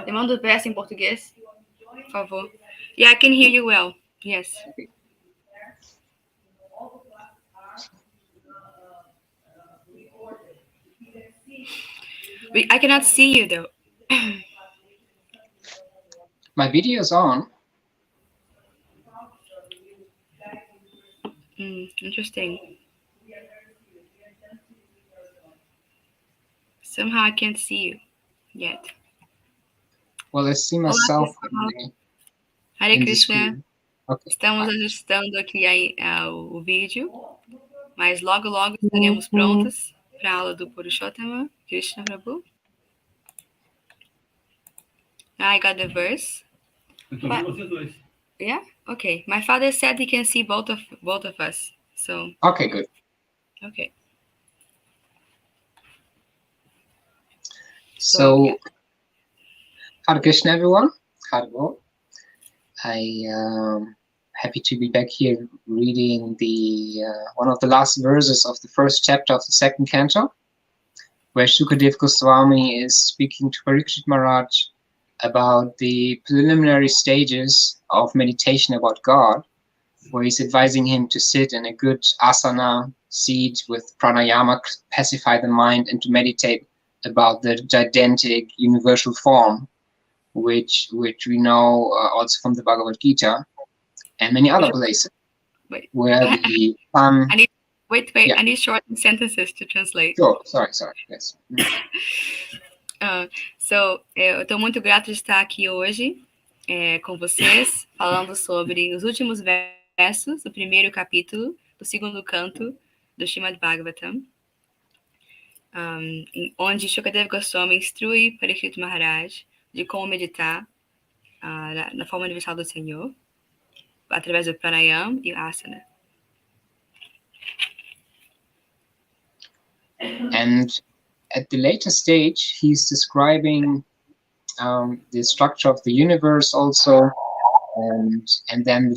Eu mando o verso em português, por favor. Yeah, I can hear you well. Yes. I cannot see you though. My video is on. Interesting. Somehow I can't see you yet. Well, I see myself. Hare Krishna. Okay. Estamos ajustando aqui o vídeo, mas logo estaremos prontas para a aula do Purushottama Krishna Prabhu. I got the verse. Yeah? Okay. My father said he can see both of us. So. Okay, good. Okay. So yeah. Hare Krishna, everyone. Hare. I happy to be back here reading the one of the last verses of the first chapter of the second canto, where Shukadeva Goswami is speaking to Parikshit Maharaj about the preliminary stages of meditation about God, where he's advising him to sit in a good asana seat with pranayama, pacify the mind, and to meditate about the gigantic universal form, which we know also from the Bhagavad Gita and many other places. Where the sun... Wait, yeah. I need short sentences to translate. Sure, sorry, yes. Eu estou muito grato de estar aqui hoje com vocês, falando sobre os últimos versos do primeiro capítulo do segundo canto do Srimad Bhagavatam, onde Shukadeva Goswami instrui Parikshit Maharaj de como meditar na forma universal do Senhor, através do pranayama e asana. And at the later stage, he's describing the structure of the universe also, and then the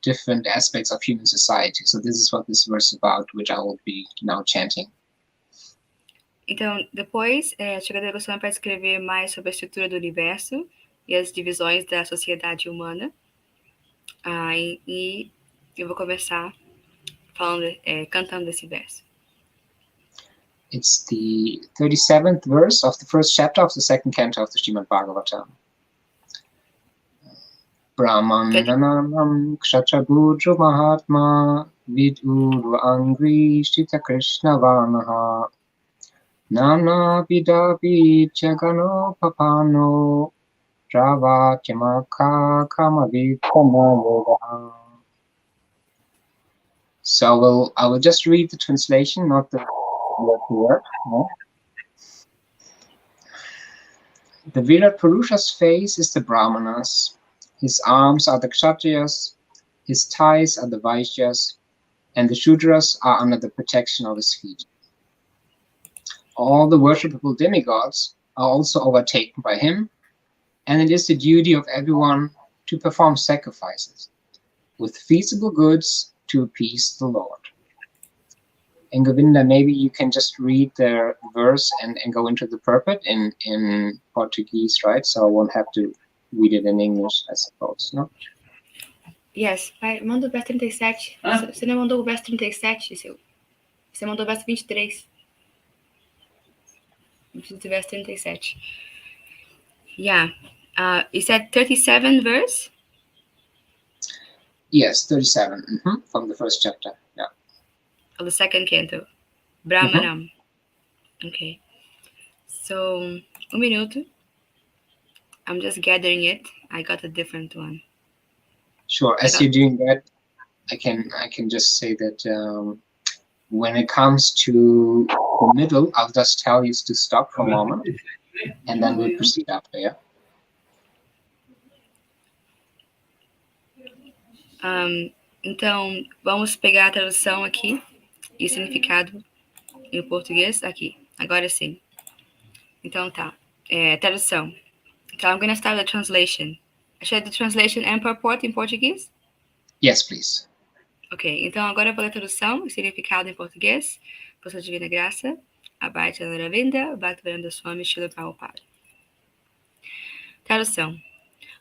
different aspects of human society. So this is what this verse is about, which I will be now chanting. Então, depois, Shukadeva Goswami vai escrever mais sobre a estrutura do universo e as divisões da sociedade humana. E eu vou começar cantando esse verso. It's the 37th verse of the first chapter of the second canto of the Srimad Bhagavatam. Brahmananam kṣatriyas mahatma viduru angri sthita krishna vanaha nana vidavi jagano papano ravatyamaka kamavikama. So I will just read the translation, not the word to word. No? The virāṭ-puruṣa's face is the brāhmaṇas, his arms are the kṣatriyas, his thighs are the vaiśyas, and the śūdras are under the protection of his feet. All the worshipable demigods are also overtaken by him, and it is the duty of everyone to perform sacrifices with feasible goods to appease the Lord. And Govinda, maybe you can just read the verse and go into the purport in Portuguese, right? So I won't have to read it in English, I suppose, no? Yes, manda o verso 37. Você não mandou o verso 37, seu? Você mandou o verso 23. Eu preciso do verso 37. Yeah. You said 37 verse? Yes, 37, from the first chapter, yeah. Of the second canto. Brahmanam. Okay. So, un minuto. I'm just gathering it. I got a different one. Sure. As you're doing that, I can just say that when it comes to the middle, I'll just tell you to stop for a moment, and then we'll proceed after, yeah? Então, vamos pegar a tradução aqui e o significado em português aqui. Agora sim. Então tá. Tradução. So I'm going to start the translation. Should I do translation and purport in Portuguese? Yes, please. Ok, então agora eu vou ler a tradução e significado em português. Por sua divina graça, Abhaya Chandravinda, Bhaktivedanta Swami Srila Prabhupada. Tradução.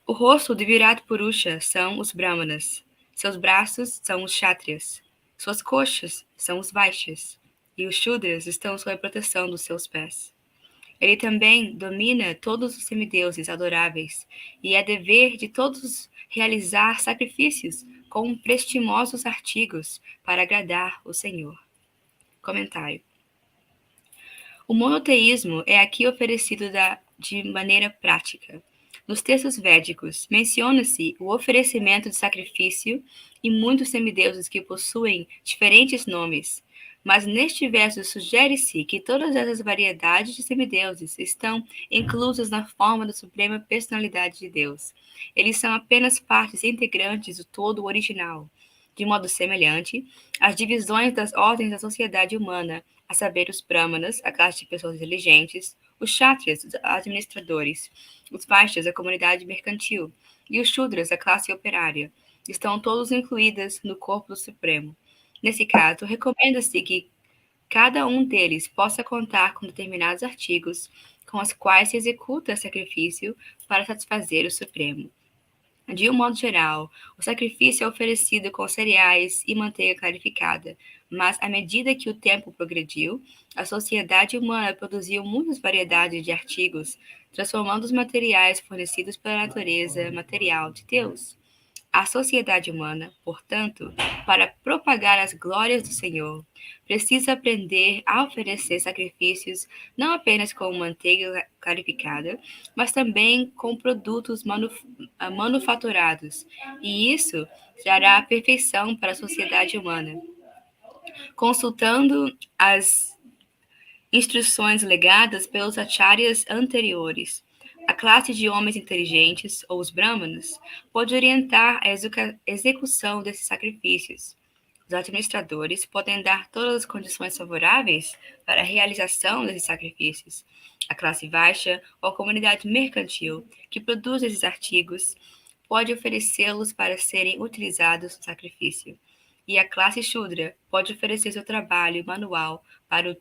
O rosto de virāṭ-puruṣa são os brāhmanas. Seus braços são os kṣatriyas. Suas coxas são os vaiśyas. E os śūdras estão sob a proteção dos seus pés. Ele também domina todos os semideuses adoráveis, e é dever de todos realizar sacrifícios com prestimosos artigos para agradar o Senhor. Comentário. O monoteísmo é aqui oferecido de maneira prática. Nos textos védicos, menciona-se o oferecimento de sacrifício e muitos semideuses que possuem diferentes nomes, mas neste verso sugere-se que todas essas variedades de semideuses estão inclusas na forma da suprema personalidade de Deus. Eles são apenas partes integrantes do todo original. De modo semelhante, as divisões das ordens da sociedade humana, a saber, os brāhmanas, a classe de pessoas inteligentes, os kṣatriyas, os administradores, os vaiśyas, a comunidade mercantil, e os śūdras, a classe operária, estão todos incluídas no corpo do Supremo. Nesse caso, recomenda-se que cada um deles possa contar com determinados artigos com os quais se executa sacrifício para satisfazer o Supremo. De um modo geral, o sacrifício é oferecido com cereais e manteiga clarificada, mas à medida que o tempo progrediu, a sociedade humana produziu muitas variedades de artigos, transformando os materiais fornecidos pela natureza material de Deus. A sociedade humana, portanto, para propagar as glórias do Senhor, precisa aprender a oferecer sacrifícios não apenas com manteiga clarificada, mas também com produtos manufaturados, e isso trará a perfeição para a sociedade humana. Consultando as instruções legadas pelos acharyas anteriores, a classe de homens inteligentes, ou os brāhmanas, pode orientar a execução desses sacrifícios. Os administradores podem dar todas as condições favoráveis para a realização desses sacrifícios. A classe vaixya, ou a comunidade mercantil, que produz esses artigos, pode oferecê-los para serem utilizados no sacrifício. E a classe śūdra pode oferecer seu trabalho manual para o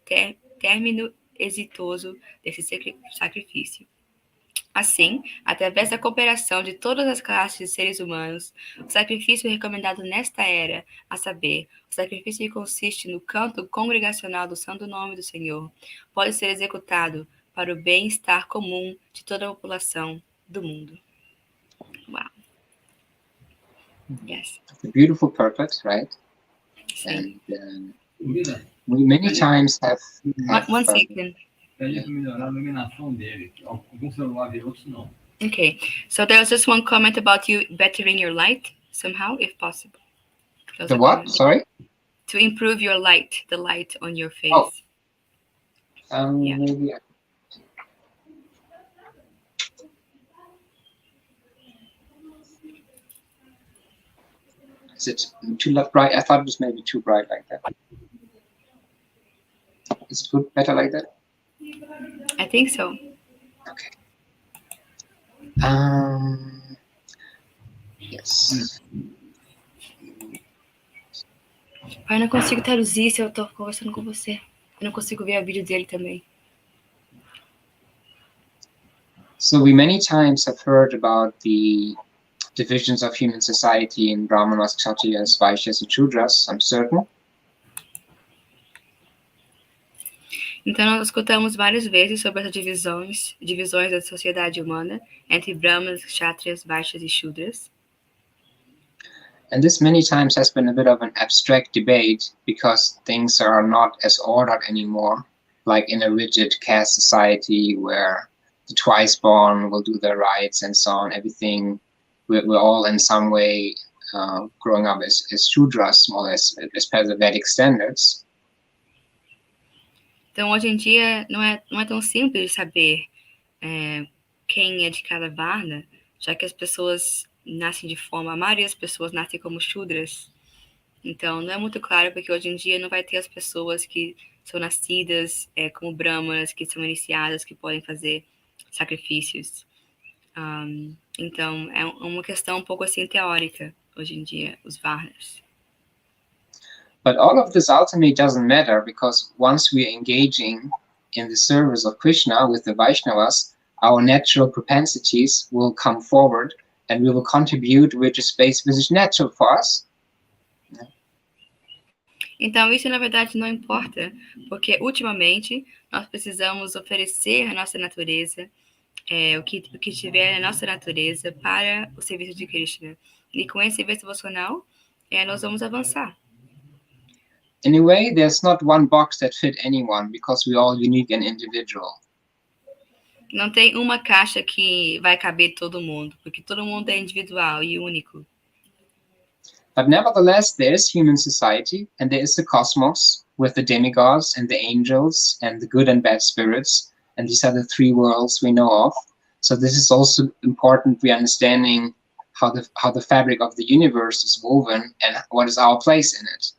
término exitoso desse sacrifício. Assim, através da cooperação de todas as classes de seres humanos, o sacrifício recomendado nesta era, a saber, o sacrifício que consiste no canto congregacional do Santo Nome do Senhor, pode ser executado para o bem-estar comum de toda a população do mundo. Wow. Yes. It's a beautiful purpose, right? Sim. And we many times have One second. Pede para melhorar a iluminação dele. Alguns celulares ver, outros não. Okay, so there was just one comment about you bettering your light somehow, if possible. The what? Sorry? To improve your light, the light on your face. Oh. Yeah. Maybe. Is it too bright? I thought it was maybe too bright like that. Is it good? Better like that? I think so. Okay. Yes. Pai, eu não consigo traduzir se eu tô conversando com você. Eu não consigo ver o vídeo dele também. So we many times have heard about the divisions of human society in brāhmaṇas, kṣatriyas, vaiśyas, and śūdras, I'm certain. Então, nós escutamos várias vezes sobre essas divisões da sociedade humana entre brahmanas, kṣatriyas, vaiśyas e śūdras. And this many times has been a bit of an abstract debate because things are not as ordered anymore, like in a rigid caste society where the twice-born will do their rites and so on, everything. We're all in some way growing up as śūdras, more or less, as per the Vedic standards. Então, hoje em dia, não é tão simples de saber quem é de cada varna, já que as pessoas nascem de forma, a maioria das pessoas nascem como śūdras. Então, não é muito claro, porque hoje em dia não vai ter as pessoas que são nascidas como brahmanas, que são iniciadas, que podem fazer sacrifícios. Então, é uma questão um pouco assim teórica, hoje em dia, os varnas. But all of this ultimately doesn't matter, because once we're engaging in the service of Krishna with the Vaishnavas, our natural propensities will come forward and we will contribute with a space which is natural for us. Então, isso na verdade não importa, porque ultimamente nós precisamos oferecer a nossa natureza, o que tiver na nossa natureza para o serviço de Krishna. E com esse serviço devocional, nós vamos avançar. In a way, there's not one box that fit anyone because we're all unique and individual. Não tem uma caixa que vai caber todo mundo, porque todo mundo é individual e único. But nevertheless, there is human society, and there is the cosmos, with the demigods and the angels and the good and bad spirits, and these are the three worlds we know of. So this is also important, we understanding how the fabric of the universe is woven and what is our place in it.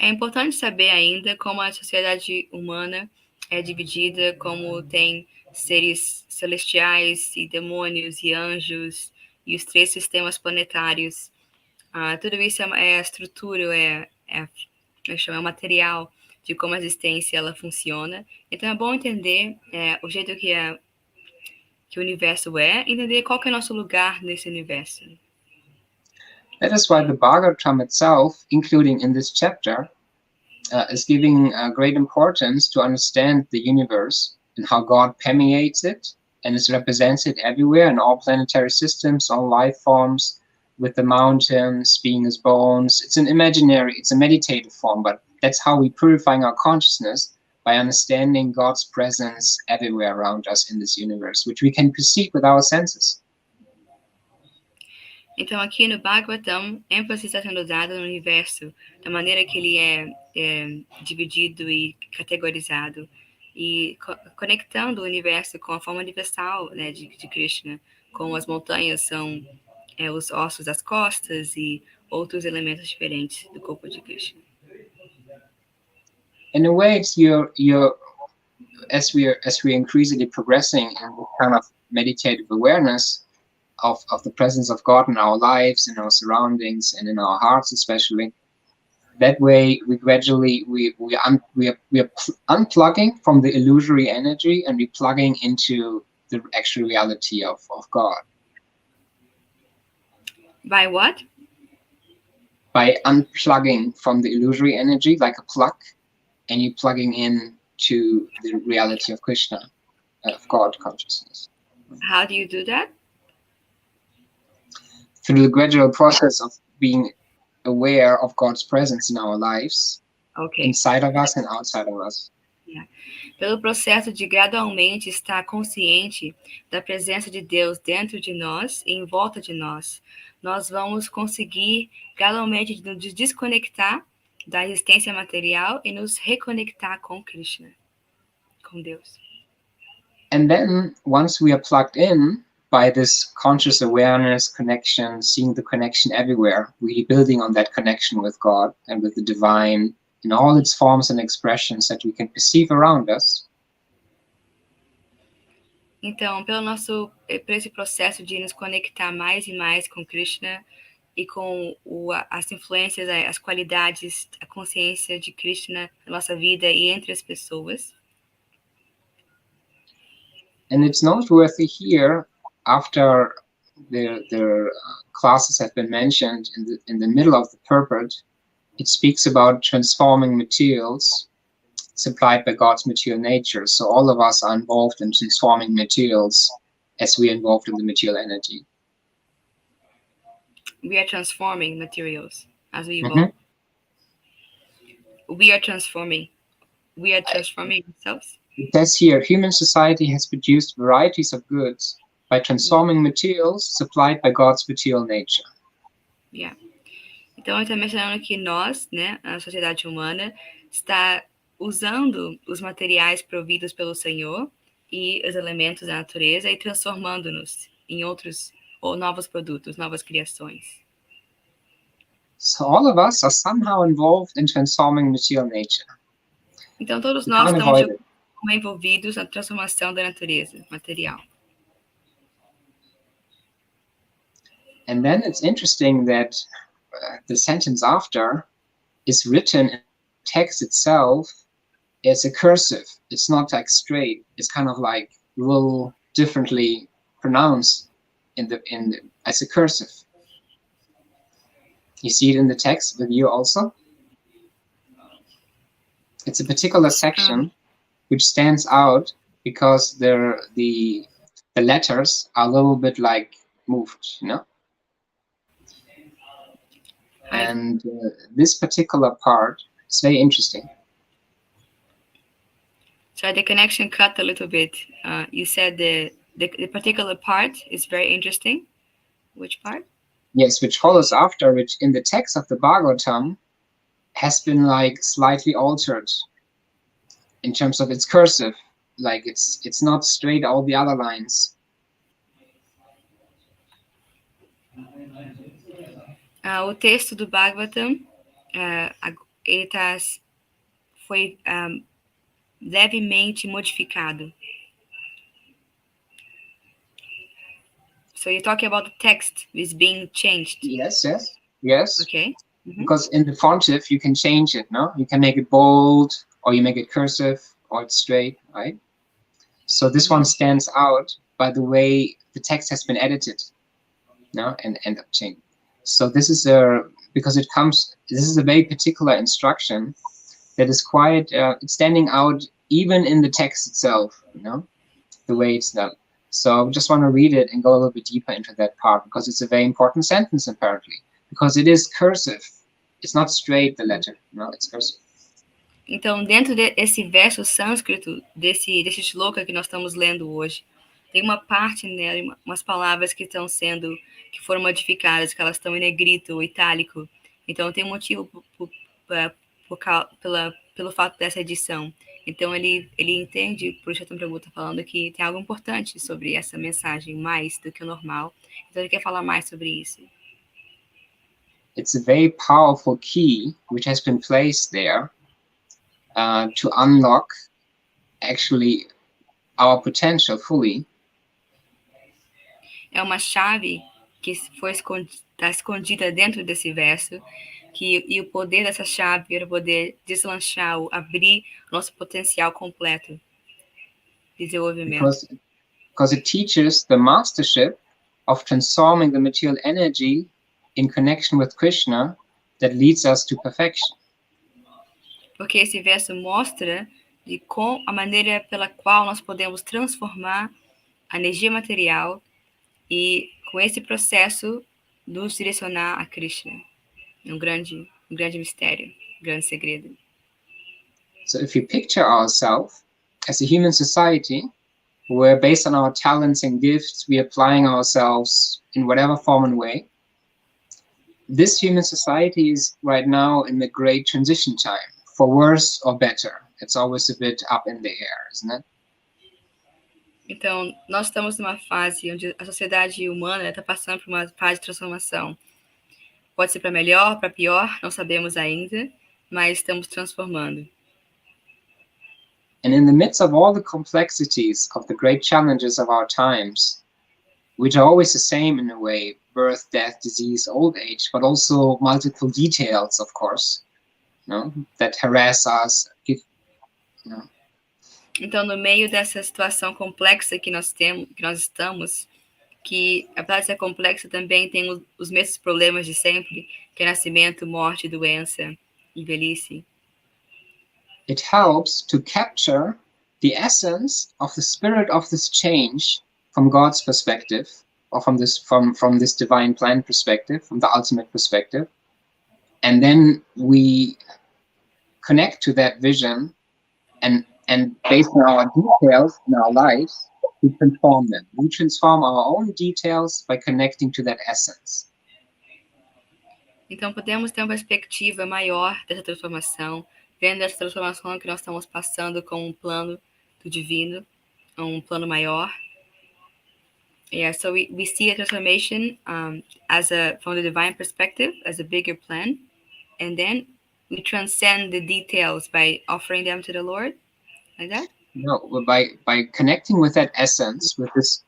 É importante saber ainda como a sociedade humana é dividida, como tem seres celestiais e demônios e anjos e os três sistemas planetários. Tudo isso é a estrutura, é o material de como a existência ela funciona. Então é bom entender o jeito que o universo entender qual que é o nosso lugar nesse universo. That is why the Bhagavatam itself, including in this chapter, is giving great importance to understand the universe and how God permeates it and is represented everywhere in all planetary systems, all life forms, with the mountains being as bones. It's a meditative form, but that's how we purifying our consciousness, by understanding God's presence everywhere around us in this universe, which we can perceive with our senses. Então aqui no Bhagavatam, ênfase está sendo dado no universo, da maneira que ele é dividido e categorizado, e conectando o universo com a forma universal, né, de Krishna, como as montanhas são os ossos das costas e outros elementos diferentes do corpo de Krishna. In a way, it's as we're increasingly progressing in this kind of meditative awareness of the presence of God in our lives, in our surroundings, and in our hearts especially, that way we gradually we are unplugging from the illusory energy and we're plugging into the actual reality of God. By what? By unplugging from the illusory energy like a plug, and you're plugging in to the reality of Krishna, of God consciousness. How do you do that? Through the gradual process of being aware of God's presence in our lives, inside of us and outside of us. Pelo processo de gradualmente estar consciente da presença de Deus dentro de nós e em volta de nós, nós vamos conseguir gradualmente nos desconectar da existência material e nos reconectar com Krishna, com Deus. And then, once we are plugged in by this conscious awareness, connection, seeing the connection everywhere, really building on that connection with God and with the divine in all its forms and expressions that we can perceive around us. Então, por esse processo de nos conectar mais e mais com Krishna e com as influências, as qualidades, a consciência de Krishna na nossa vida e entre as pessoas. And it's noteworthy here, after the classes have been mentioned in the middle of the purport, it speaks about transforming materials supplied by God's material nature. So all of us are involved in transforming materials as we are involved in the material energy. We are transforming materials as we evolve. We are transforming ourselves. It says here, human society has produced varieties of goods by transforming materials supplied by God's material nature. Yeah. Então, ele está mencionando que nós, né, a sociedade humana, está usando os materiais providos pelo Senhor e os elementos da natureza e transformando-nos em outros ou novos produtos, novas criações. So all of us are somehow involved in transforming material nature. Então, todos nós estamos envolvidos na transformação da natureza material. And then it's interesting that the sentence after is written in the text itself as a cursive. It's not like straight. It's kind of like will differently pronounce as a cursive. You see it in the text with you also? It's a particular section which stands out because the letters are a little bit like moved, you know? And this particular part is very interesting. So the connection cut a little bit. You said the particular part is very interesting. Which part? Yes, which follows after, which in the text of the Bhagavatam has been like slightly altered in terms of its cursive. Like it's not straight all the other lines. O texto do Bhagavatam, ele foi levemente modificado. So you're talking about the text is being changed? Yes, yes, yes. Okay. Because in the fontive you can change it, no? You can make it bold, or you make it cursive, or it's straight, right? So this one stands out by the way the text has been edited, no? And changed. So this is because this is a very particular instruction that is quite it's standing out even in the text itself, you know, the way it's done. So I just want to read it and go a little bit deeper into that part, because it's a very important sentence apparently, because it is cursive. It's not straight, the letter, no, it's cursive. Então, dentro desse verso sânscrito, desse shloka que nós estamos lendo hoje, tem uma parte nela, umas palavras que foram modificadas, que elas estão em negrito ou itálico. Então, tem um motivo pelo fato dessa edição. Então, ele entende, o Purushottam Prabhu está falando que tem algo importante sobre essa mensagem, mais do que o normal. Então, ele quer falar mais sobre isso. It's a very powerful key which has been placed there to unlock actually our potential fully. É uma chave que está escondida dentro desse verso, e o poder dessa chave era poder deslanchar, abrir nosso potencial completo de desenvolvimento. Because it teaches the mastership of transforming the material energy in connection with Krishna that leads us to perfection. Porque esse verso mostra a maneira pela qual nós podemos transformar a energia material e, com esse processo, nos direcionar a Krishna. Um grande mistério, um grande segredo. So if you picture ourselves as a human society, where based on our talents and gifts, we are applying ourselves in whatever form and way, this human society is right now in the great transition time, for worse or better. It's always a bit up in the air, isn't it? Então, nós estamos numa fase onde a sociedade humana está passando por uma fase de transformação. Pode ser para melhor, para pior, não sabemos ainda, mas estamos transformando. And in the midst of all the complexities of the great challenges of our times, which are always the same in a way, birth, death, disease, old age, but also multiple details, of course, you know, that harass us, you know. Então, no meio dessa situação complexa que nós estamos, que apesar de ser complexa também tem os mesmos problemas de sempre, que é nascimento, morte, doença e velhice. It helps to capture the essence of the spirit of this change from God's perspective, or from this divine plan perspective, from the ultimate perspective, and then we connect to that vision, and based on our details in our lives, we transform them. We transform our own details by connecting to that essence. Então podemos ter uma perspectiva maior dessa transformação, vendo essa transformação que nós estamos passando com um plano do divino, um plano maior. Yeah, so we see a transformation from the divine perspective as a bigger plan, and then we transcend the details by offering them to the Lord, like that? No, by connecting with that essence, with this,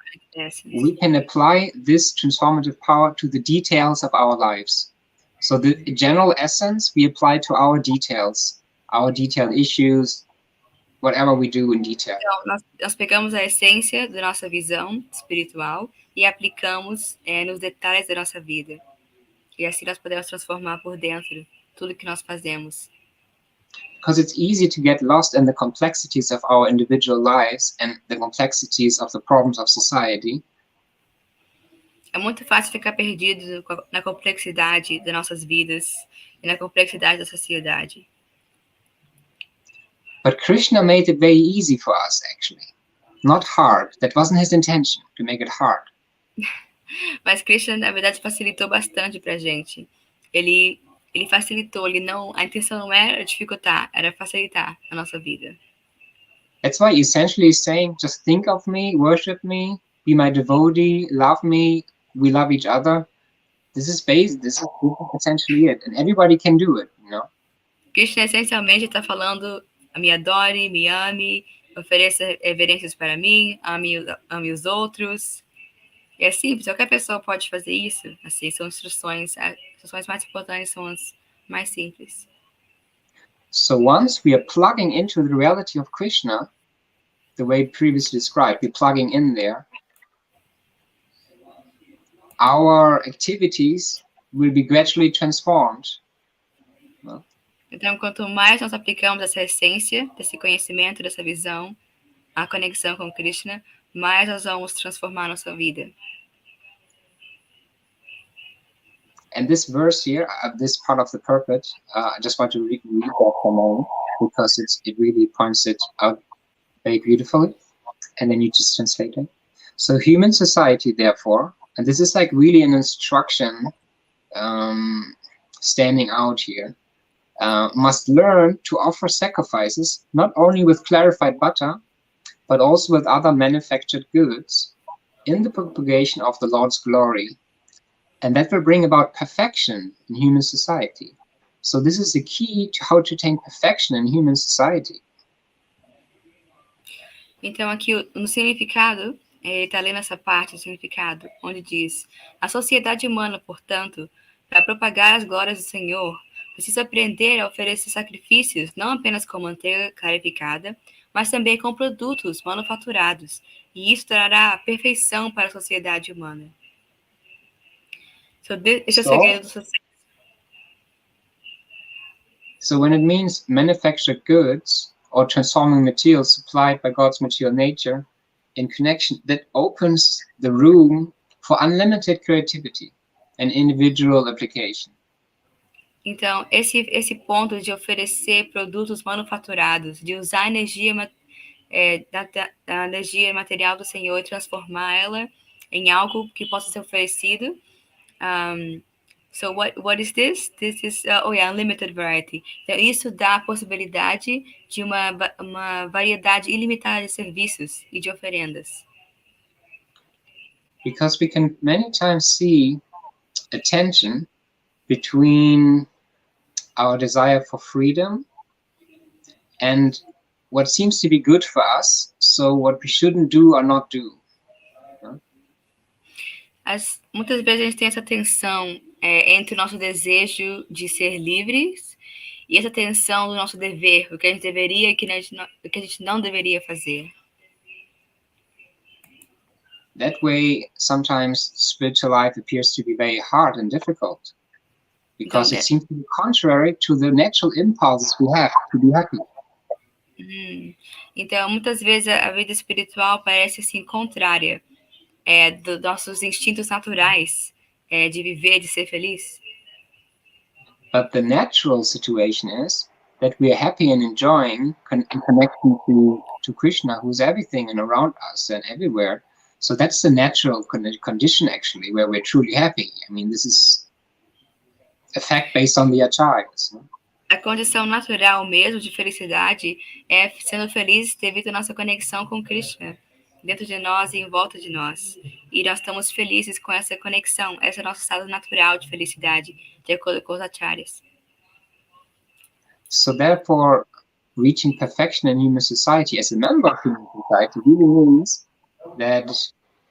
we can apply this transformative power to the details of our lives. So the general essence we apply to our detailed issues, whatever we do in detail. Então, nós pegamos a essência da nossa visão espiritual e aplicamos nos detalhes da nossa vida. E assim nós podemos transformar por dentro tudo que nós fazemos. Because it's easy to get lost in the complexities of our individual lives and the complexities of the problems of society. É muito fácil ficar perdido na complexidade das nossas vidas e na complexidade da sociedade. But Krishna made it very easy for us, actually. Not hard. That wasn't his intention, to make it hard. Mas Krishna, na verdade, facilitou bastante pra gente. Ele facilitou, a intenção não era dificultar, era facilitar a nossa vida. That's why essentially he's saying, just think of me, worship me, be my devotee, love me, we love each other. This is essentially it, and everybody can do it, you know? Krishna essencialmente está falando, me adore, me ame, ofereça reverências para mim, ame os outros. É simples, qualquer pessoa pode fazer isso. Assim, são instruções. As instruções mais importantes são as mais simples. So once we are plugging into the reality of Krishna, the way previously described, we're plugging in there, our activities will be gradually transformed. Então, quanto mais nós aplicamos essa essência, desse conhecimento, dessa visão, a conexão com Krishna, mais nós vamos transformar a nossa vida. And this verse here, this part of the purport, I just want to read that for a moment, because it really points it out very beautifully, and then you just translate it. So human society, therefore, and this is like really an instruction standing out here, must learn to offer sacrifices, not only with clarified butter, but also with other manufactured goods, in the propagation of the Lord's glory. And that will bring about perfection in human society. So this is the key to how to attain perfection in human society. Então aqui no significado, ele está lendo essa parte do significado, onde diz: a sociedade humana, portanto, para propagar as glórias do Senhor, precisa aprender a oferecer sacrifícios não apenas com manteiga clarificada, mas também com produtos manufaturados, e isso trará a perfeição para a sociedade humana. Esse é o segredo do sucesso. So when it means manufactured goods or transforming materials supplied by God's material nature in connection, that opens the room for unlimited creativity and individual application. Então, esse ponto de oferecer produtos manufaturados, de usar a energia, da energia material do Senhor e transformá-la em algo que possa ser oferecido. So what is this? This is unlimited variety. Então, isso dá a possibilidade de uma variedade ilimitada de serviços e de oferendas. Because we can many times see a tension between our desire for freedom and what seems to be good for us, so what we shouldn't do or not do. Muitas vezes a gente tem essa tensão entre o nosso desejo de ser livres e essa tensão do nosso dever, o que a gente deveria e o que a gente não deveria fazer. That way, sometimes spiritual life appears to be very hard and difficult, because it seems to be contrary to the natural impulses we have to be happy. Então, muitas vezes a vida espiritual parece assim contrária dos nossos instintos naturais de viver, de ser feliz. But the natural situation is that we are happy and enjoying in connection to Krishna, who's everything and around us and everywhere. So that's the natural condition, actually, where we're truly happy. I mean, this is a fact based on the acharyas. A condição natural mesmo de felicidade é sendo feliz devido à nossa conexão com Krishna, dentro de nós e em volta de nós. E nós estamos felizes com essa conexão. Esse é o nosso estado natural de felicidade, de acordo com os acharyas. So therefore, reaching perfection in human society as a member of human society really means that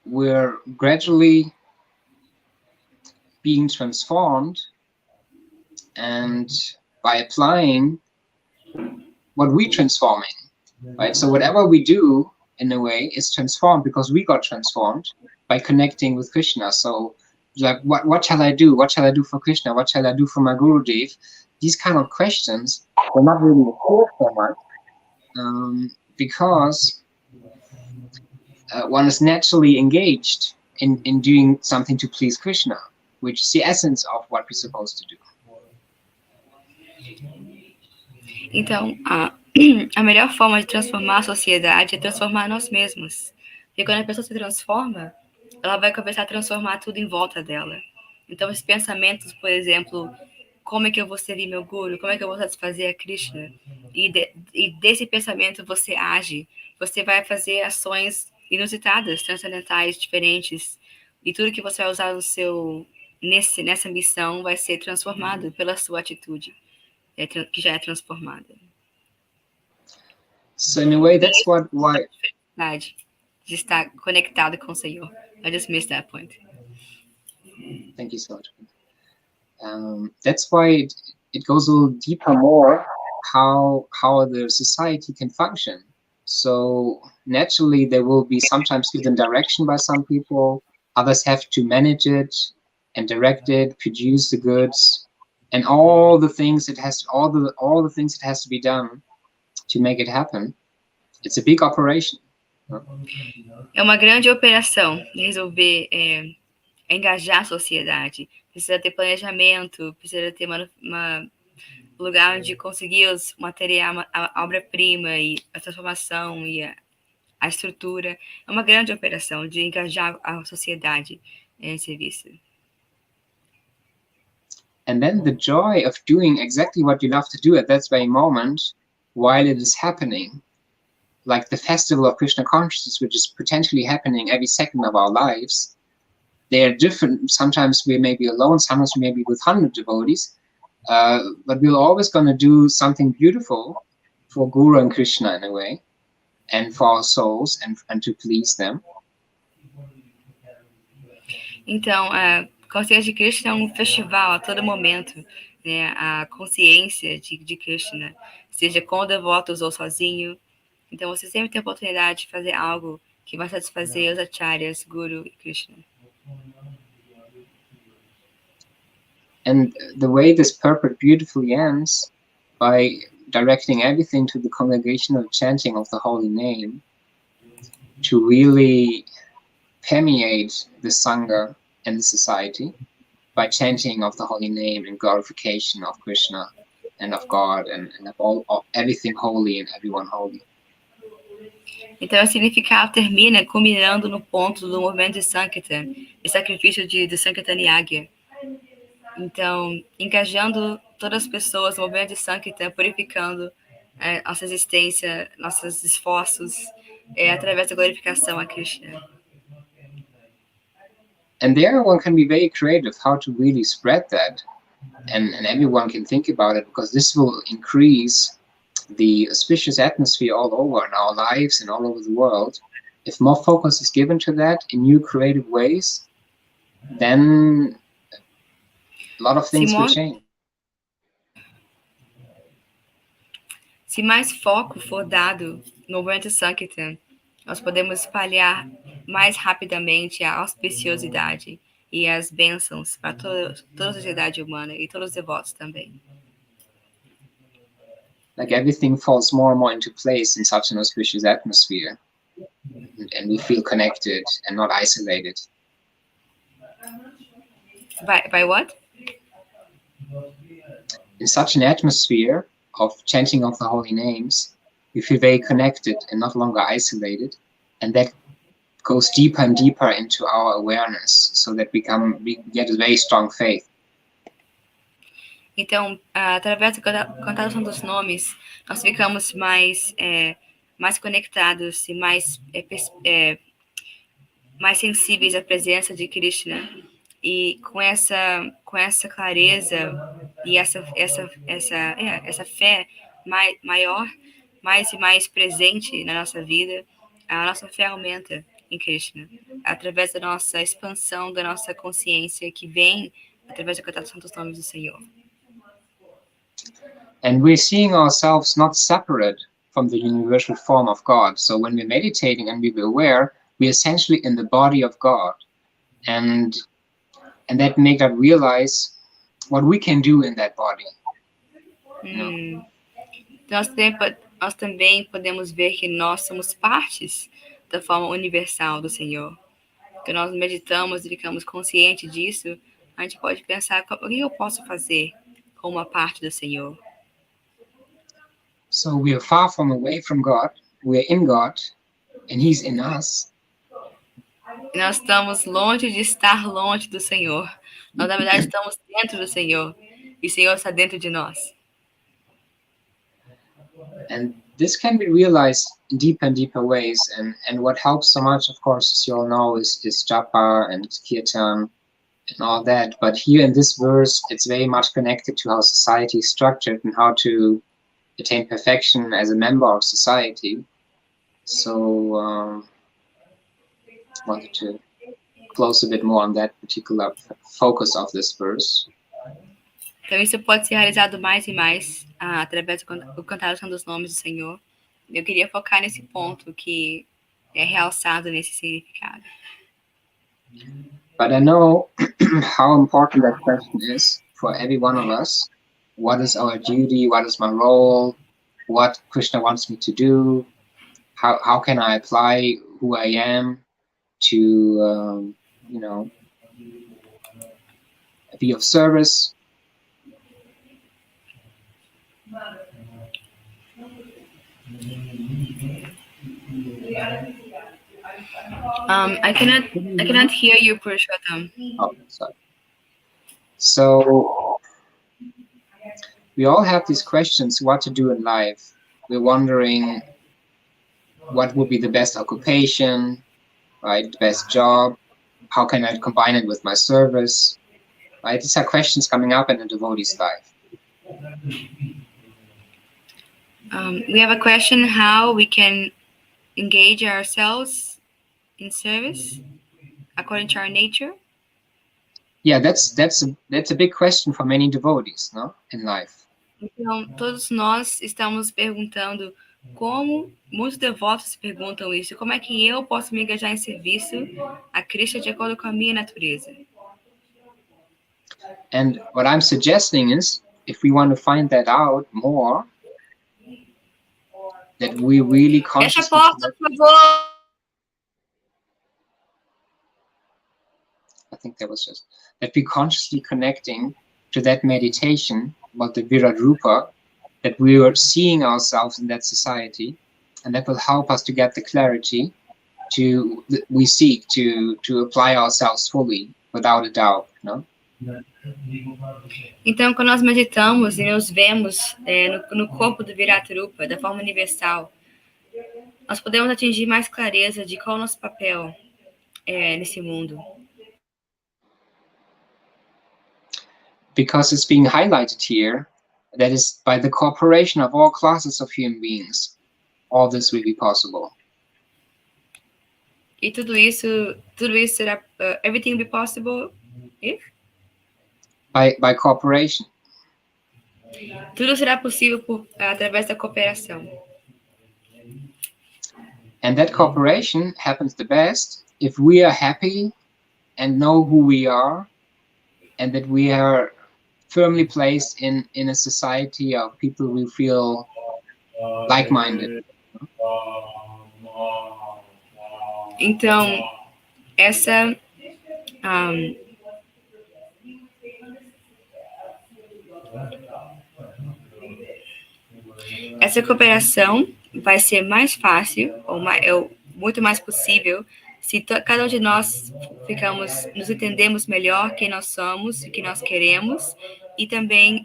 we're gradually being transformed, and by applying what we're transforming, right? So whatever we do, in a way, is transformed because we got transformed by connecting with Krishna. So, like, what shall I do? What shall I do for Krishna? What shall I do for my Gurudev? These kind of questions will not really appear so much because one is naturally engaged in doing something to please Krishna, which is the essence of what we're supposed to do. Então, a melhor forma de transformar a sociedade é transformar nós mesmos. Porque quando a pessoa se transforma, ela vai começar a transformar tudo em volta dela. Então, os pensamentos, por exemplo, como é que eu vou servir meu guru? Como é que eu vou satisfazer a Krishna? E desse pensamento você age, você vai fazer ações inusitadas, transcendentais, diferentes. E tudo que você vai usar no nessa missão vai ser transformado pela sua atitude, que já é transformada. So in a way, that's why de estar conectado com o Senhor. I just missed that point. Thank you so much. That's why it goes a little deeper more how the society can function. So naturally there will be sometimes given direction by some people, others have to manage it and direct it, produce the goods, and all the things it has all the things it has to be done to make it happen. It's a big operation. É uma grande operação resolver engajar a sociedade. Precisa ter planejamento, precisa ter uma lugar onde conseguir os material, a obra-prima e a transformação e a estrutura. É uma grande operação de engajar a sociedade em serviço. And then the joy of doing exactly what you love to do at that very moment while it is happening, like the festival of Krishna consciousness, which is potentially happening every second of our lives. They are different. Sometimes we may be alone, sometimes we may be with 100 devotees, but we're always going to do something beautiful for Guru and Krishna in a way, and for our souls, and to please them. Então, a consciência de Krishna é um festival a todo momento, né? A consciência de Krishna, seja com devotos ou sozinho. Então, você sempre tem a oportunidade de fazer algo que vai satisfazer os acharyas, Guru e Krishna. And the way this purport beautifully ends by directing everything to the congregational chanting of the holy name to really permeate the Sangha and the society by chanting of the holy name and glorification of Krishna and of God and of everything holy and everyone holy. Então, o significado termina culminando no ponto do movimento de Sankirtan, e sacrifício do Sankirtan Yagya. Então, engajando todas as pessoas no movimento de Sankirtan, purificando nossa existência, nossos esforços, através da glorificação a Krishna. And there one can be very creative how to really spread that, and everyone can think about it, because this will increase the auspicious atmosphere all over in our lives and all over the world. If more focus is given to that in new creative ways, then a lot of things will change. Se mais foco for dado no movimento Sankirtan, nós podemos espalhar mais rapidamente a auspiciosidade e as bênçãos para toda a sociedade humana e todos os devotos também. Like everything falls more and more into place in such an auspicious atmosphere, and we feel connected and not isolated. By what? In such an atmosphere of chanting of the holy names, we feel very connected and not longer isolated, and that goes deeper and deeper into our awareness, so that we get a very strong faith. Então, através da cantação dos nomes, nós ficamos mais conectados e mais sensíveis à presença de Krishna. E com essa clareza e essa fé maior, mais e mais presente na nossa vida, a nossa fé aumenta em Krishna, através da nossa expansão, da nossa consciência que vem através da cantação dos nomes do Senhor. And we're seeing ourselves not separate from the universal form of God. So when we're meditating and we're aware, we're essentially in the body of God. And that makes us realize what we can do in that body. Nós também podemos ver que nós somos partes da forma universal do Senhor. Quando nós meditamos e ficamos conscientes disso, a gente pode pensar, o que eu posso fazer como uma parte do Senhor? So we are far from away from God, we are in God, and He's in us. Nós estamos longe de estar longe do Senhor. Nós, na verdade, estamos dentro do Senhor. E o Senhor está dentro de nós. And this can be realized in deeper and deeper ways. And what helps so much, of course, as you all know, is japa and kirtan and all that. But here in this verse, it's very much connected to how society is structured and how to attain perfection as a member of society. So wanted to close a bit more on that particular focus of this verse. Então isso pode ser realizado mais e mais através do cantar dos nomes do Senhor. Eu queria focar nesse ponto que é realçado nesse significado. But I know how important that question is for every one of us. What is our duty? What is my role? What Krishna wants me to do? How can I apply who I am to, be of service? I cannot hear you, Purushottam. Oh, sorry. So we all have these questions, what to do in life. We're wondering what would be the best occupation, right? The best job. How can I combine it with my service? Right? These are questions coming up in a devotee's life. We have a question how we can engage ourselves in service according to our nature. Yeah, that's a big question for many devotees, no, in life. Então, todos nós estamos perguntando como muitos devotos se perguntam isso. Como é que eu posso me engajar em serviço a Krishna de acordo com a minha natureza? And what I'm suggesting is, if we want to find that out more, that we really Fecha a consciously... porta, por favor! I think that was just... That we consciously connecting to that meditation about the virāṭ-puruṣa, that we are seeing ourselves in that society, and that will help us to get the clarity we seek to apply ourselves fully, without a doubt, no? Então, quando nós meditamos e nos vemos no corpo do virāṭ-puruṣa, da forma universal, nós podemos atingir mais clareza de qual é o nosso papel nesse mundo. Because it's being highlighted here, that is by the cooperation of all classes of human beings, all this will be possible. E tudo isso será, everything will be possible if? By cooperation. Tudo será possível através da cooperação. And that cooperation happens the best if we are happy and know who we are, and that we are firmly placed in a society of people who feel like-minded. Então, essa cooperação vai ser mais fácil, ou muito mais possível, se cada um de nós nos entendemos melhor quem nós somos, o que nós queremos, e também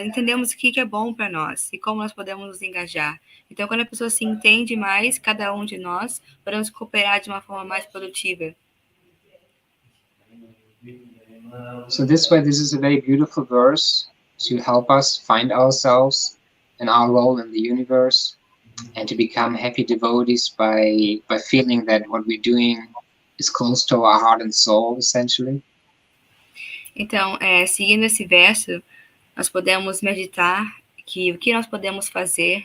entendemos o que é bom para nós e como nós podemos nos engajar. Então, quando a pessoa se entende mais, cada um de nós, podemos cooperar de uma forma mais produtiva. So this is a very beautiful verse to help us find ourselves and our role in the universe, and to become happy devotees by feeling that what we're doing is close to our heart and soul, essentially. Então, seguindo esse verso, nós podemos meditar que o que nós podemos fazer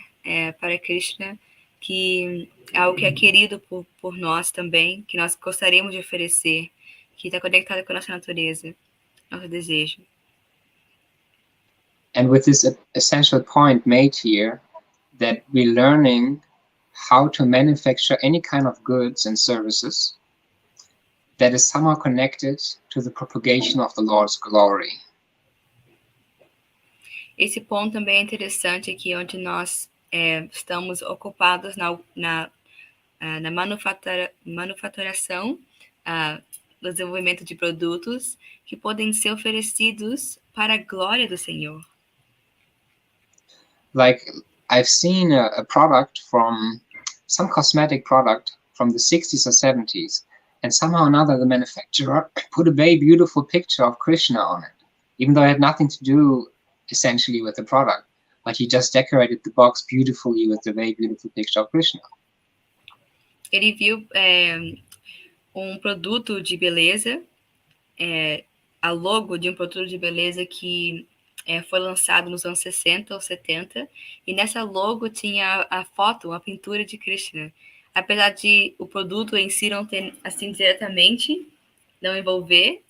para Krishna, que é algo que é querido por nós também, que nós gostaríamos de oferecer, que está conectado com a nossa natureza, nosso desejo. And with this essential point made here, that we're learning how to manufacture any kind of goods and services that is somehow connected to the propagation of the Lord's glory. Esse ponto também é interessante aqui, onde nós estamos ocupados na manufaturação, no desenvolvimento de produtos que podem ser oferecidos para a glória do Senhor. Like, I've seen a product from some cosmetic product from the 60s or 70s, and somehow or another the manufacturer put a very beautiful picture of Krishna on it, even though it had nothing to do essentially with the product, but he just decorated the box beautifully with a very beautiful picture of Krishna. Ele viu produto de beleza, a logo de produto de beleza que foi lançado nos anos 60 ou 70, e nessa logo tinha a foto, a pintura de Krishna. Apesar de o produto em si não ter, assim, diretamente, não envolver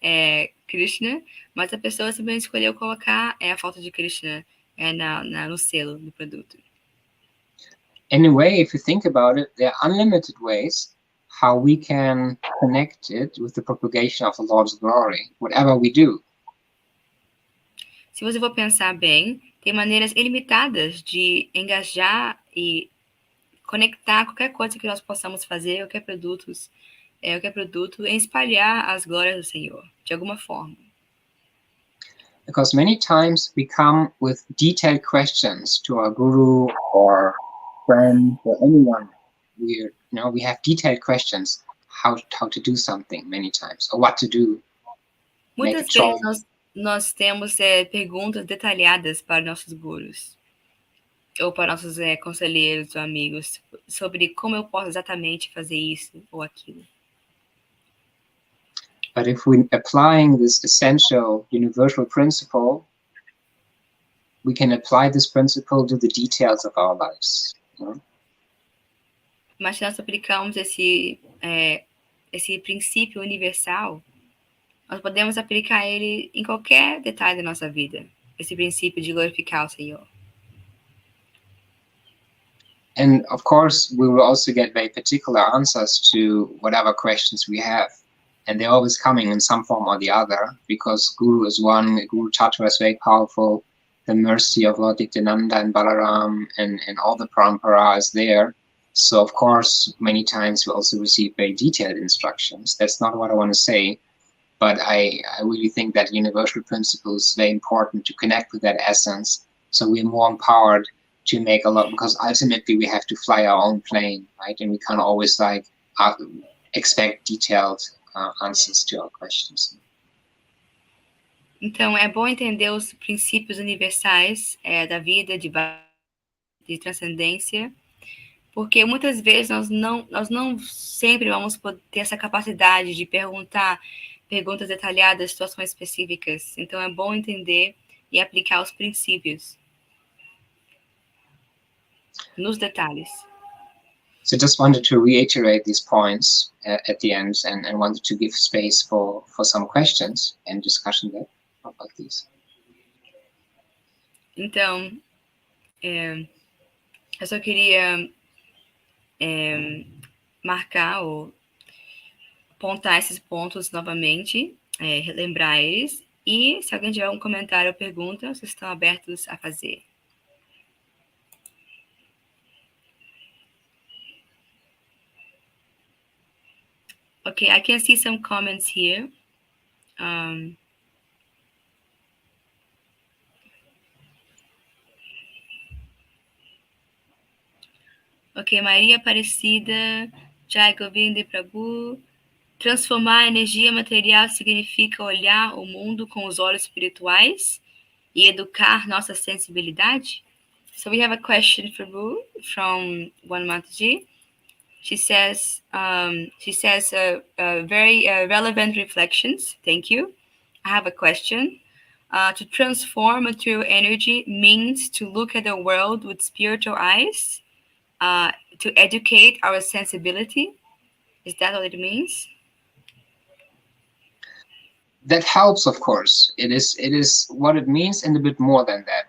Krishna, mas a pessoa simplesmente escolheu colocar a foto de Krishna no selo do produto. Anyway, if you think about it, there are unlimited ways how we can connect it with the propagation of the Lord's glory, whatever we do. Se você for pensar bem, tem maneiras ilimitadas de engajar e conectar qualquer coisa que nós possamos fazer, qualquer produto, em espalhar as glórias do Senhor, de alguma forma. Because many times we come with detailed questions to our guru or friend or anyone. We have detailed questions how to do something many times, or what to do. Muitas vezes nós temos perguntas detalhadas para nossos gurus ou para nossos conselheiros ou amigos sobre como eu posso exatamente fazer isso ou aquilo. But if we're applying this essential universal principle, we can apply this principle to the details of our lives. Mas se nós aplicamos esse princípio universal, nós podemos aplicar ele em qualquer detalhe da nossa vida. Esse princípio de glorificar o Senhor. And of course, we will also get very particular answers to whatever questions we have. And they're always coming in some form or the other, because Guru is one, Guru Tattva is very powerful, the mercy of Lord Nityananda and Balaram and all the parampara is there. So of course, many times we also receive very detailed instructions. That's not what I want to say, but I really think that universal principle is very important to connect with that essence, so we're more empowered to make a lot, because ultimately we have to fly our own plane, right? And we can't always expect detailed answers to our questions. Então, é bom entender os princípios universais da vida, de transcendência, porque muitas vezes nós não sempre vamos poder ter essa capacidade de perguntar perguntas detalhadas, situações específicas. Então, é bom entender e aplicar os princípios nos detalhes. So just wanted to reiterate these points at the end, and wanted to give space for some questions and discussion there about these. Então, eu só queria marcar ou apontar esses pontos novamente, relembrar eles, e se alguém tiver algum comentário ou pergunta, vocês estão abertos a fazer. Okay, I can see some comments here. Ok, Maria Aparecida, Jai Govinda Prabhu. Transformar a energia material significa olhar o mundo com os olhos espirituais e educar nossa sensibilidade? So we have a question for Prabhu from One Mataji. She says very relevant reflections. Thank you. I have a question. To transform material energy means to look at the world with spiritual eyes, to educate our sensibility. Is that what it means? That helps, of course. It is what it means, and a bit more than that.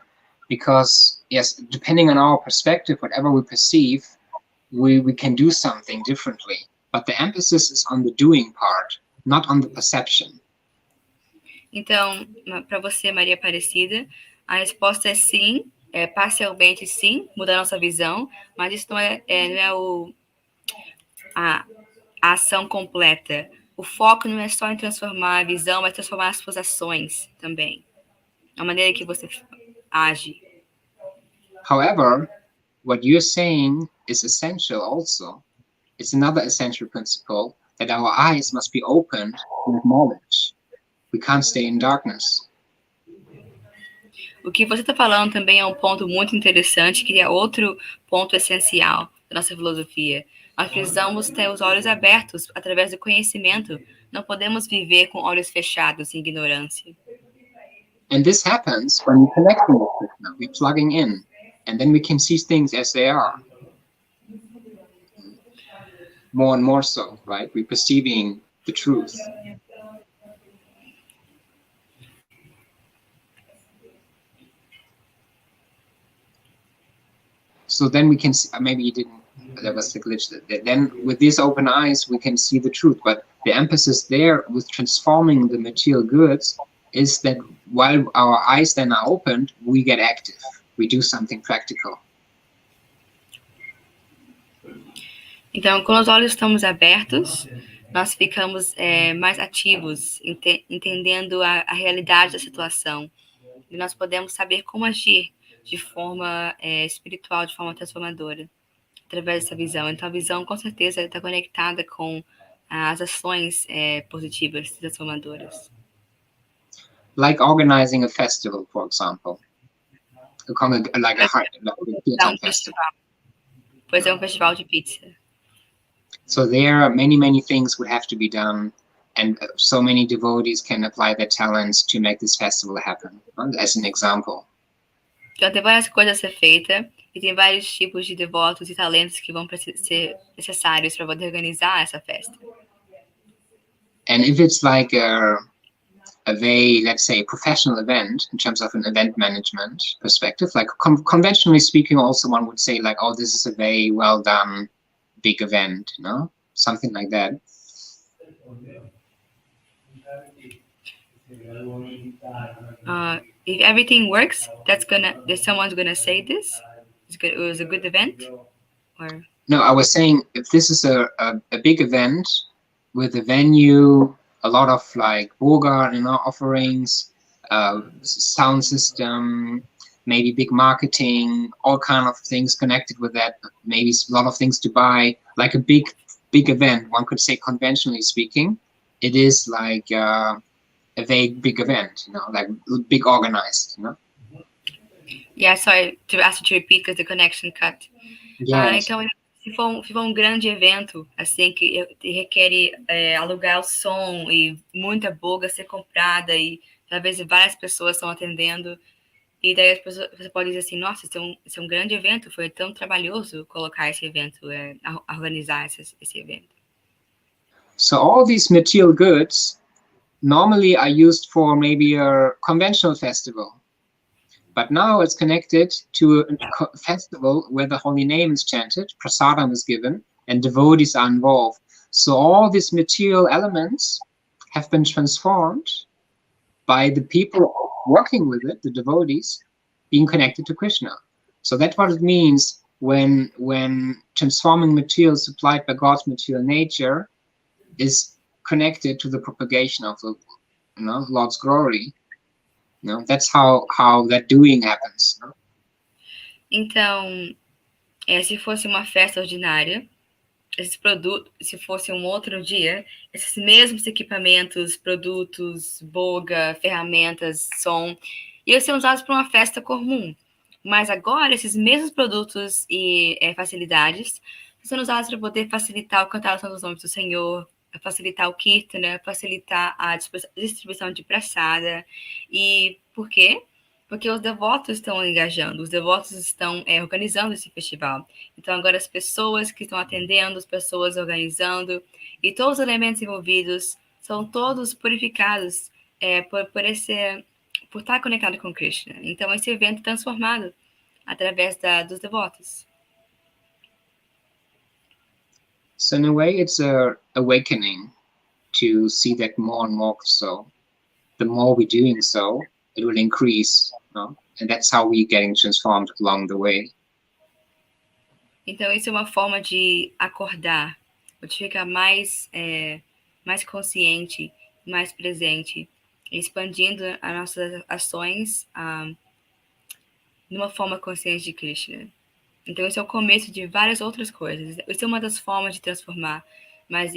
Because, yes, depending on our perspective, whatever we perceive, we can do something differently. But the emphasis is on the doing part, not on the perception. Então, para você, Maria Aparecida, a resposta é sim, parcialmente sim, mudar nossa visão, mas isso não é a ação completa. O foco não é só em transformar a visão, mas transformar as suas ações também. A maneira que você age. However, what you're saying is essential also. It's another essential principle that our eyes must be opened with knowledge. We can't stay in darkness. O que você está falando também é um ponto muito interessante, que é outro ponto essencial da nossa filosofia. Nós precisamos ter os olhos abertos através do conhecimento. Não podemos viver com olhos fechados em ignorância. And this happens when we're connecting with Krishna, we're plugging in, and then we can see things as they are. More and more so, right? We're perceiving the truth. So then we can see, maybe you didn't, there was the glitch. Then with these open eyes, we can see the truth. But the emphasis there with transforming the material goods is that while our eyes then are opened, we get active. We do something practical. Então, quando os olhos estamos abertos, nós ficamos mais ativos, entendendo a realidade da situação. E nós podemos saber como agir de forma espiritual, de forma transformadora, através dessa visão. Então, a visão, com certeza, está conectada com as ações positivas, transformadoras. Like organizing a festival, for example. Like a festival. Pois é, um festival de pizza. So there, many things would have to be done, and so many devotees can apply their talents to make this festival happen, as an example. Então, tem várias coisas a ser feitas, e tem vários tipos de devotos e talentos que vão ser necessários para poder organizar essa festa. And if it's like a very, let's say, professional event, in terms of an event management perspective, like conventionally speaking, also one would say like, oh, this is a very well done big event, you know, something like that. If everything works, someone's gonna say this. It was a good event, or no? I was saying if this is a big event with a venue, a lot of like boga, you know, offerings, sound system, maybe big marketing, all kind of things connected with that. Maybe a lot of things to buy, like a big event. One could say, conventionally speaking, it is like a very big event, you know, like big organized, you know. Yeah, sorry to ask you to repeat because the connection cut. Yes. Então, se for grande evento, assim, que requer alugar o som e muita boga ser comprada e talvez várias pessoas estão atendendo, e daí você pode dizer assim, nossa, esse é um grande evento, foi tão trabalhoso colocar esse evento, organizar esse evento. So all these material goods normally are used for maybe a conventional festival. But now it's connected to a festival where the holy name is chanted, prasadam is given, and devotees are involved. So all these material elements have been transformed by the people working with it, the devotees, being connected to Krishna. So that's what it means when transforming material supplied by God's material nature is connected to the propagation of the, you know, Lord's glory. You know, that's how that doing happens. No? Então, se fosse uma festa ordinária, esses produtos, se fosse um outro dia, esses mesmos equipamentos, produtos, boga, ferramentas, som, iam ser usados para uma festa comum. Mas agora, esses mesmos produtos e facilidades estão sendo usados para poder facilitar o cantar os santos nomes do Senhor, facilitar o kirtana, facilitar a distribuição de prasada. E por quê? Porque os devotos estão engajando, os devotos estão organizando esse festival. Então, agora as pessoas que estão atendendo, as pessoas organizando, e todos os elementos envolvidos são todos purificados por estar conectado com Krishna. Então, esse evento é transformado através dos devotos. So in a way, it's a awakening to see that more and more so. The more we're doing so, it will increase, no? And that's how we're getting transformed along the way. Então, isso é uma forma de acordar, de ficar mais consciente, mais presente, expandindo as nossas ações numa forma consciente de Krishna. Então, isso é o começo de várias outras coisas. Isso é uma das formas de transformar. Mas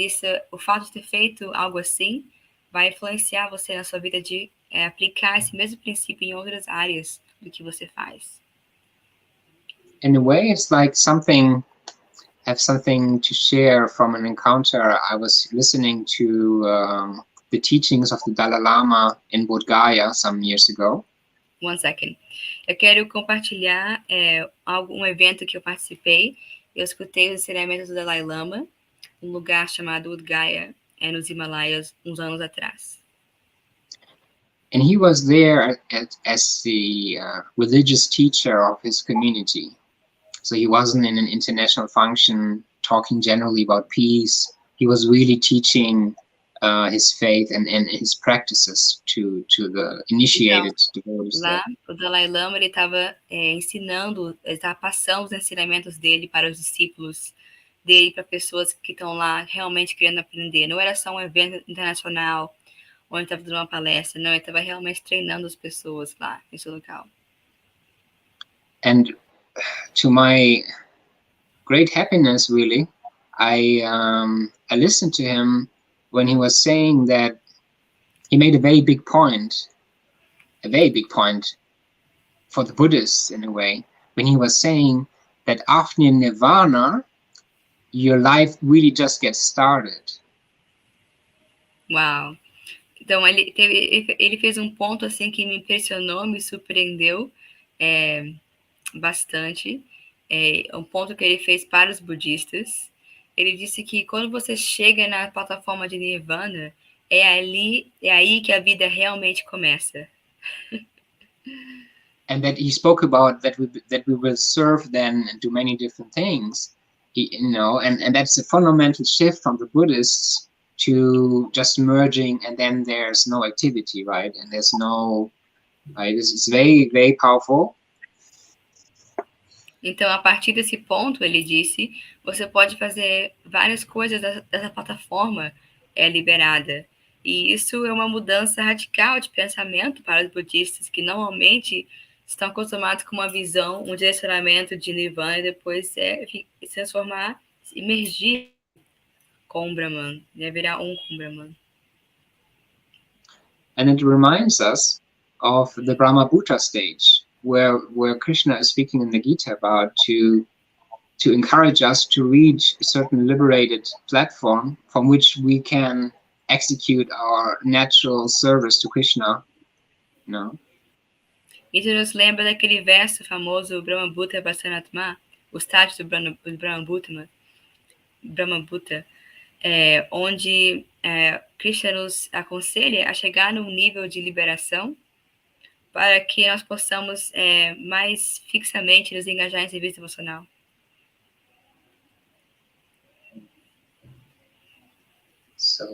o fato de ter feito algo assim, vai influenciar você na sua vida de aplicar esse mesmo princípio em outras áreas do que você faz. In a way, it's like something to share from an encounter. I was listening to the teachings of the Dalai Lama in Bodh Gaya some years ago. One second. Eu quero compartilhar um evento que eu participei. Eu escutei os ensinamentos do Dalai Lama, um lugar chamado Bodh Gaya, nos Himalaias, uns anos atrás. And he was there as the religious teacher of his community. So he wasn't in an international function talking generally about peace. He was really teaching his faith and his practices to the initiated devotees. Lá, o Dalai Lama, ele estava ensinando, ele estava passando os ensinamentos dele para os discípulos dele, para pessoas que estão lá realmente querendo aprender. Não era só um evento internacional, onde estava dando uma palestra, não, ele estava realmente treinando as pessoas lá nesse local. And to my great happiness, really, I listened to him when he was saying that he made a very big point for the Buddhists in a way, when he was saying that after nirvana, your life really just gets started. Uau! Então, ele fez um ponto assim que me impressionou, me surpreendeu bastante. Um ponto que ele fez para os budistas. Ele disse que quando você chega na plataforma de Nirvana, é aí que a vida realmente começa. And that he spoke about that we will serve then and do many different things, and that's a fundamental shift from the Buddhists to just merging, and then there's no activity, right? And there's no, right? It's very, very powerful. Então, a partir desse ponto, ele disse, você pode fazer várias coisas dessa plataforma liberada. E isso é uma mudança radical de pensamento para os budistas, que normalmente estão acostumados com uma visão, um direcionamento de Nirvana, e depois se transformar, se imergir com o Brahman, virar com o Brahman. And it reminds us of the Brahma-bhuta stage, where Krishna is speaking in the Gita about to encourage us to reach a certain liberated platform from which we can execute our natural service to Krishna, Isso nos lembra daquele verso famoso, Brahma-bhuta Vasanatma, o estágio do Brahma-bhuta, onde Krishna nos aconselha a chegar num nível de liberação para que nós possamos mais fixamente nos engajar em serviço devocional. So,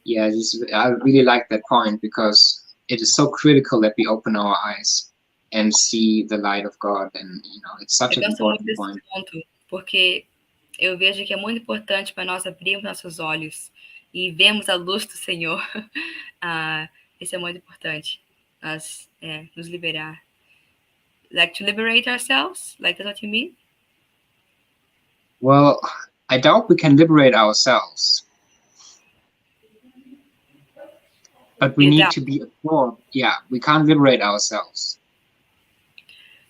yeah, I really like that point, because it is so critical that we open our eyes and see the light of God, and it's such an important point. Ponto, porque eu vejo que é muito importante para nós abrirmos nossos olhos e vermos a luz do Senhor. Isso é muito importante. Nós nos liberar. Like to liberate ourselves? Like that's what you mean? Well, I doubt we can liberate ourselves. But we need to be absorbed. Yeah, we can't liberate ourselves.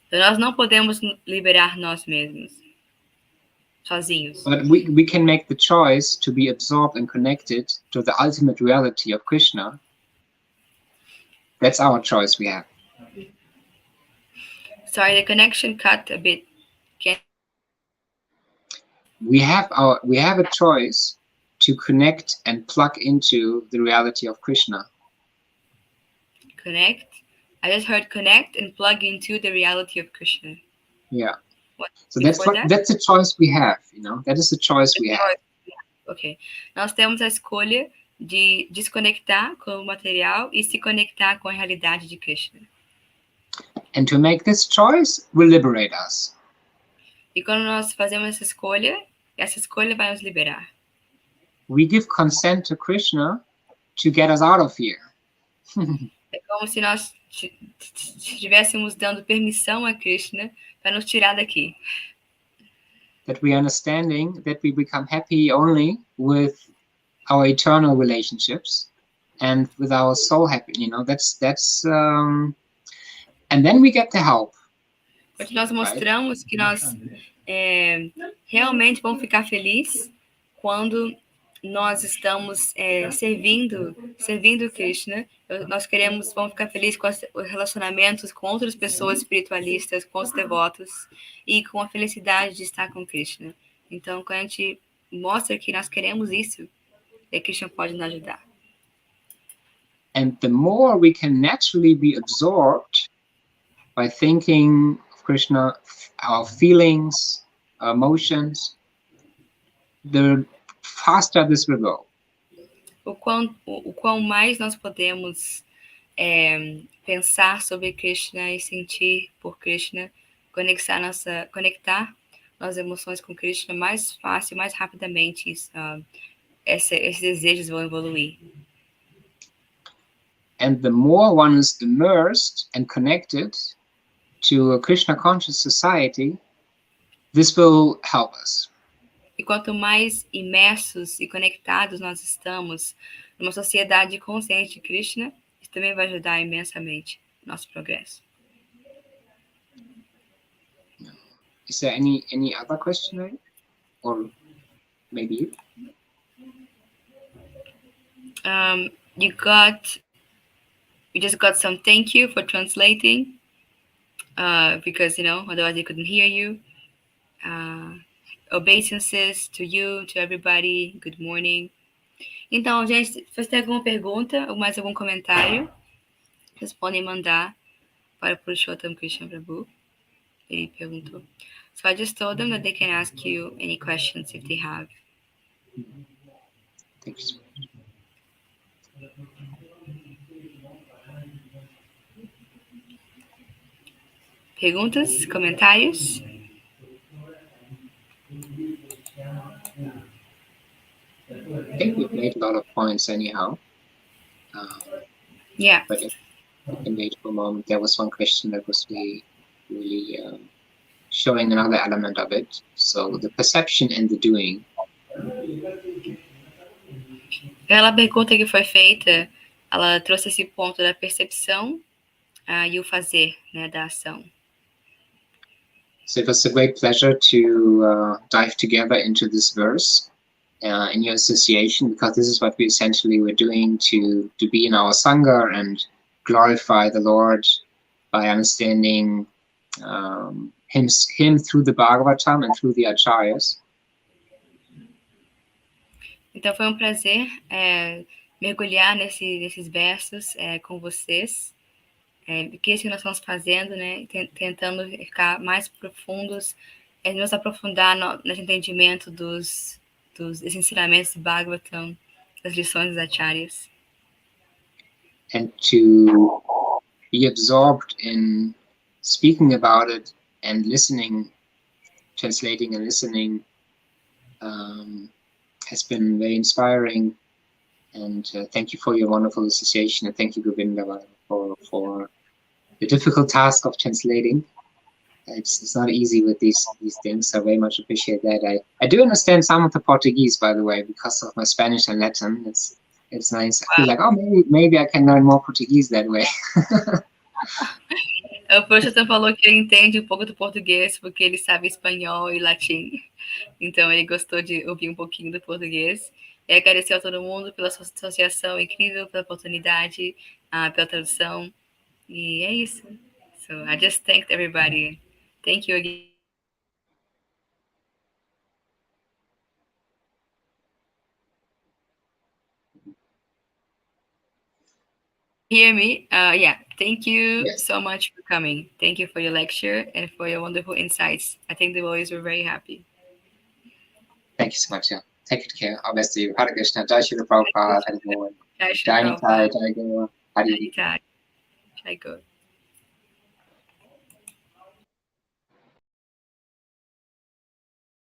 Então, nós não podemos liberar nós mesmos. sozinhos. But we can make the choice to be absorbed and connected to the ultimate reality of Krishna. That's our choice we have. Sorry, the connection cut a bit. We have a choice to connect and plug into the reality of Krishna. Connect. I just heard connect and plug into the reality of Krishna. Yeah. What, so that's the choice we have, you know. That is the choice we have. Ok. Nós temos a escolha de desconectar com o material e se conectar com a realidade de Krishna. And to make this choice will liberate us. E quando nós fazemos essa escolha vai nos liberar. We give consent to Krishna to get us out of here. É como se nós estivéssemos dando permissão a Krishna para nos tirar daqui. That we are understanding that we become happy only with our eternal relationships and with our soul happy, you know, and then we get the help. Porque nós mostramos que nós realmente vamos ficar felizes quando nós estamos servindo Krishna. Vamos ficar felizes com os relacionamentos com outras pessoas espiritualistas, com os devotos e com a felicidade de estar com Krishna. Então, quando a gente mostra que nós queremos isso, Krishna pode nos ajudar. And the more we can naturally be absorbed by thinking of Krishna, our feelings, our emotions, the faster this will go. O quão mais nós podemos pensar sobre Krishna e sentir por Krishna, conectar nossas emoções com Krishna mais fácil, mais rapidamente, esses desejos vão evoluir. And the more one is immersed and connected to a Krishna conscious society, this will help us. E quanto mais imersos e conectados nós estamos numa sociedade consciente de Krishna, isso também vai ajudar imensamente no nosso progresso. Is there any other question, right? Or maybe you? You just got some thank you for translating, because, you know, otherwise they couldn't hear you. Obeisances to you, to everybody, good morning. Então, gente, se você tem alguma pergunta ou mais algum comentário, vocês podem mandar para PURUSHOTTAMA KRISHNA Prabhu. Ele perguntou. So I just told them that they can ask you any questions if they have. Thank you so much. Perguntas, comentários? I think we've made a lot of points anyhow. Yeah. But if we can wait for a moment, there was one question that was really showing another element of it. So the perception and the doing. Pela pergunta que foi feita, ela trouxe esse ponto da percepção e o fazer, né, da ação. So it was a great pleasure to dive together into this verse in your association, because this is what we essentially were doing to be in our Sangha and glorify the Lord by understanding him through the Bhagavatam and through the Acharyas. Então foi um prazer mergulhar nesses versos com vocês. Que isso que nós estamos fazendo, né? Tentando ficar mais profundos, nos aprofundar no entendimento dos ensinamentos do Bhagavatam, das lições dos Acharyas. And to be absorbed in speaking about it and listening, translating and listening has been very inspiring. And thank you for your wonderful association, and thank you, Govinda, for the difficult task of translating. It's not easy with these things, so I very much appreciate that. I do understand some of the Portuguese, by the way, because of my Spanish and Latin. It's nice. I feel like, oh, maybe I can learn more Portuguese that way. O Purushottam falou que ele entende um pouco do português, porque ele sabe espanhol e latim. Então, ele gostou de ouvir um pouquinho do português. E agradeceu a todo mundo pela sua associação incrível, pela oportunidade, pela tradução. E é isso. So, I just thanked everybody. Thank you again. Hear me? Yeah. Thank you so much for coming. Thank you for your lecture and for your wonderful insights. I think the boys were very happy. Thank you so much. Yeah. Take good care. All best to you. Hare Krishna. Jai Srila Prabhupada. Hare Bol. Jai Jai Srila Nitai. Prabhupada. Jai Gaur. Hare. Jai Gaur.